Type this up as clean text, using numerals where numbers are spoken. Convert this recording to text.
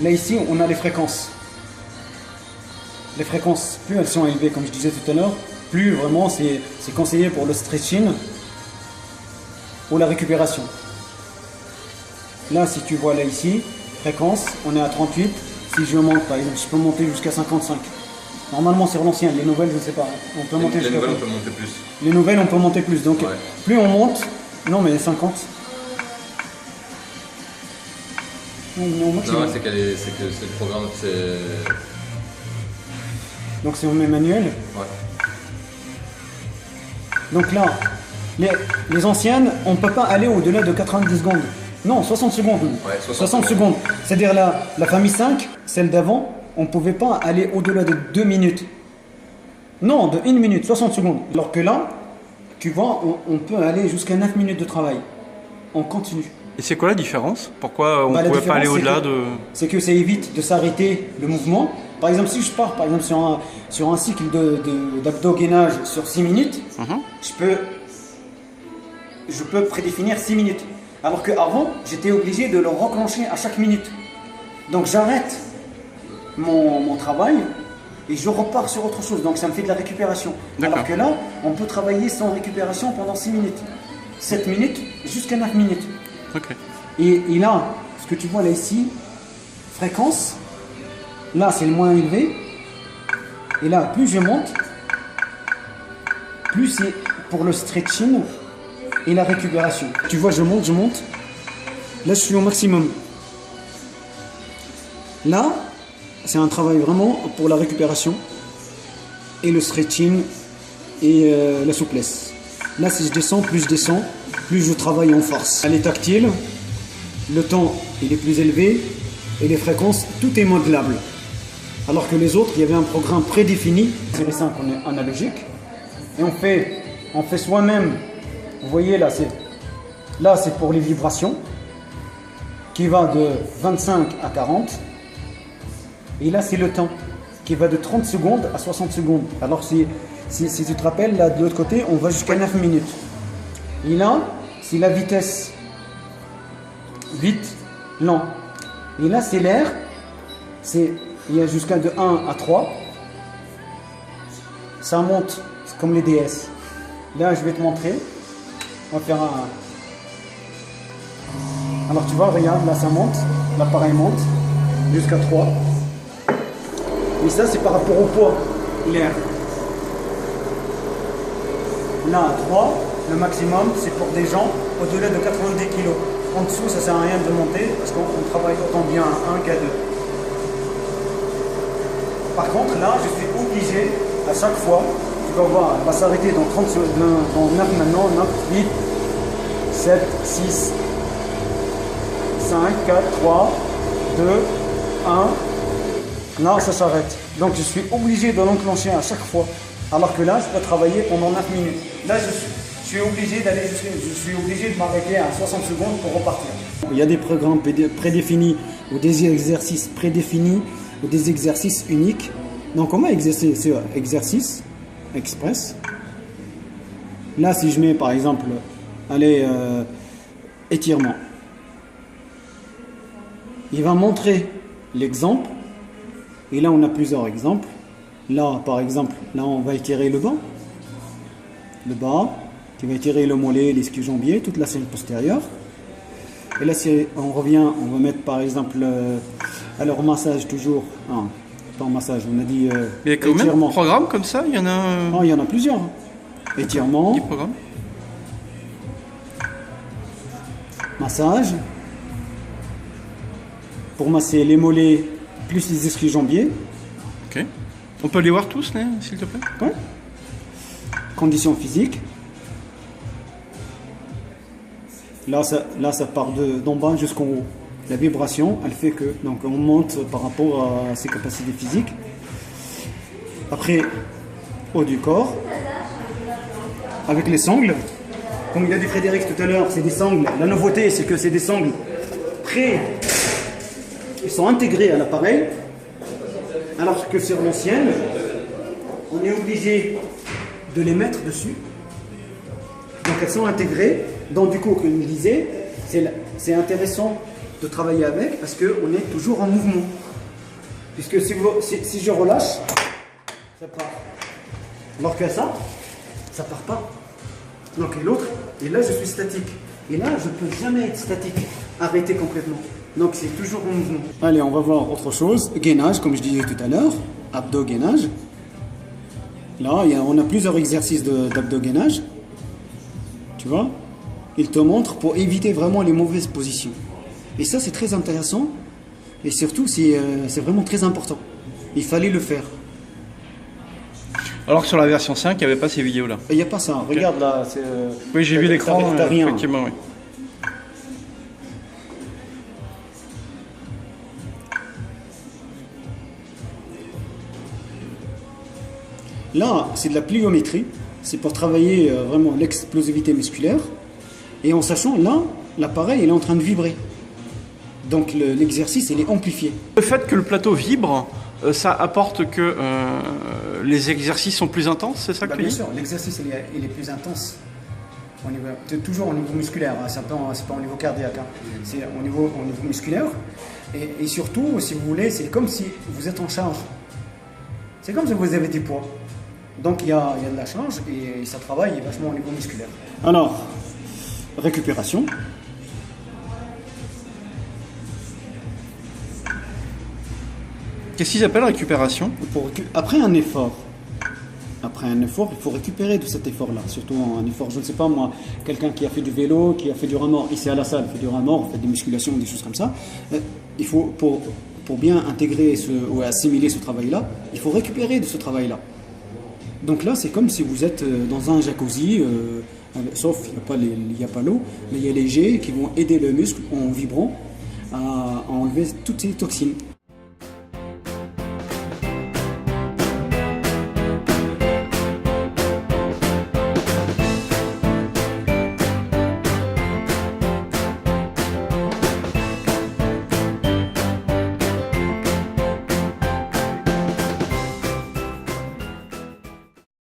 Là ici, on a les fréquences. Les fréquences, plus elles sont élevées, comme je disais tout à l'heure, plus vraiment c'est conseillé pour le stretching ou la récupération. Là, si tu vois là ici, fréquence, on est à 38. Si je monte, par exemple, je peux monter jusqu'à 55. Normalement, sur l'ancienne, les nouvelles, je ne sais pas. On peut monter jusqu'à. Les nouvelles, on peut monter plus. Les nouvelles, on peut monter plus. Donc, ouais. Plus on monte, non mais 50. Non, c'est que c'est le programme, c'est. Donc, si on met manuel. Ouais. Donc là, les anciennes, on ne peut pas aller au-delà de 90 secondes. Non, 60 secondes. Ouais, 60 secondes. C'est-à-dire la famille 5, celle d'avant, on ne pouvait pas aller au-delà de 2 minutes. Non, de 1 minute, 60 secondes. Alors que là, tu vois, on peut aller jusqu'à 9 minutes de travail. On continue. Et c'est quoi la différence? Pourquoi on ne pouvait pas aller au-delà de... C'est que ça évite de s'arrêter le mouvement. Par exemple, si je pars par exemple, sur un cycle d'abdo-gainage sur 6 minutes, je peux prédéfinir 6 minutes. Alors qu'avant, j'étais obligé de le reclencher à chaque minute. Donc j'arrête mon travail et je repars sur autre chose. Donc ça me fait de la récupération. Alors que là, on peut travailler sans récupération pendant 6 minutes. 7 minutes jusqu'à 9 minutes. Okay. Et là, ce que tu vois là ici, fréquence, là c'est le moins élevé. Et là, plus je monte, plus c'est pour le stretching et la récupération. Tu vois, je monte. Là, je suis au maximum. Là, c'est un travail vraiment pour la récupération et le stretching et la souplesse. Là, si je descends, plus je travaille en force. Elle est tactile, le temps il est plus élevé et les fréquences, tout est modelable. Alors que les autres, il y avait un programme prédéfini. C'est les 5 analogiques et on fait soi-même. Vous voyez là, c'est pour les vibrations qui va de 25 à 40. Et là, c'est le temps qui va de 30 secondes à 60 secondes. Alors si tu te rappelles, là de l'autre côté, on va jusqu'à 9 minutes. Et là, c'est la vitesse. Vite, lent. Et là, c'est l'air. Il y a jusqu'à de 1 à 3. Ça monte, c'est comme les DS. Là, je vais te montrer. On va faire un... Alors tu vois, regarde, là ça monte. L'appareil monte jusqu'à 3. Et ça, c'est par rapport au poids, l'air. Là, à 3, le maximum, c'est pour des gens au-delà de 90 kg. En dessous, ça ne sert à rien de monter parce qu'on travaille autant bien à 1 qu'à 2. Par contre, là, je suis obligé, à chaque fois, tu vas voir, elle va s'arrêter dans 30 secondes, dans 9 maintenant, 9, 8, 7, 6, 5, 4, 3, 2, 1. Là, ça s'arrête. Donc, je suis obligé de l'enclencher à chaque fois. Alors que là, je peux travailler pendant 9 minutes. Là, je suis obligé de m'arrêter à 60 secondes pour repartir. Il y a des programmes prédéfinis ou des exercices prédéfinis ou des exercices uniques. Donc, on va exercer ce exercice express. Là, si je mets par exemple, étirement, il va montrer l'exemple. Et là, on a plusieurs exemples. Là, par exemple, là, on va étirer le bas, qui va étirer le mollet, l'ischio-jambier, toute la chaîne postérieure. Et là, si on revient, on va mettre par exemple, alors massage toujours, pas massage, on a dit il y a combien de programmes comme ça? Il y en a... il y en a plusieurs. Étirement. 10 programmes. Massage. Pour masser les mollets plus les ischio-jambiers. Ok. On peut les voir tous, s'il te plaît? Oui. Conditions physiques. Là, ça part d'en bas jusqu'en haut. La vibration, elle fait que donc on monte par rapport à ses capacités physiques. Après, haut du corps, avec les sangles. Comme il a dit Frédéric tout à l'heure, c'est des sangles. La nouveauté, c'est que c'est des sangles ils sont intégrés à l'appareil. Alors que sur l'ancienne, on est obligé de les mettre dessus. Donc elles sont intégrées. Donc du coup, comme je disais, c'est intéressant de travailler avec parce qu'on est toujours en mouvement. Puisque si je relâche, ça part. Alors que ça part pas. Donc et l'autre, et là je suis statique. Et là je peux jamais être statique, arrêter complètement. Donc c'est toujours en mouvement. Allez, on va voir autre chose. Gainage, comme je disais tout à l'heure, abdos gainage. Là, on a plusieurs exercices d'abdos gainage. Tu vois? Il te montre pour éviter vraiment les mauvaises positions. Et ça c'est très intéressant. Et surtout c'est vraiment très important. Il fallait le faire. Alors que sur la version 5, il n'y avait pas ces vidéos-là. Il n'y a pas ça. Okay. Regarde là. Oui, j'ai vu l'écran. Effectivement, oui. Là, c'est de la pliométrie. C'est pour travailler vraiment l'explosivité musculaire. Et en sachant, là, l'appareil il est en train de vibrer. Donc l'exercice, il est amplifié. Le fait que le plateau vibre, ça apporte que les exercices sont plus intenses, c'est ça que tu dis ? Bien sûr, l'exercice il est plus intense. Toujours au niveau musculaire, hein, c'est pas au niveau cardiaque, hein. C'est au niveau musculaire. Et surtout, si vous voulez, c'est comme si vous êtes en charge. C'est comme si vous avez des poids. Donc il y a de la charge et ça travaille vachement au niveau musculaire. Alors, récupération. Qu'est-ce qu'ils appellent récupération ? Après un effort, il faut récupérer de cet effort-là. Surtout un effort, je ne sais pas moi, quelqu'un qui a fait du vélo, qui a fait du remords, ici à la salle, fait du remords, fait des musculations, des choses comme ça. Il faut, pour bien intégrer ou assimiler ce travail-là, il faut récupérer de ce travail-là. Donc là, c'est comme si vous êtes dans un jacuzzi, sauf il n'y a pas l'eau, mais il y a les jets qui vont aider le muscle en vibrant à enlever toutes ces toxines.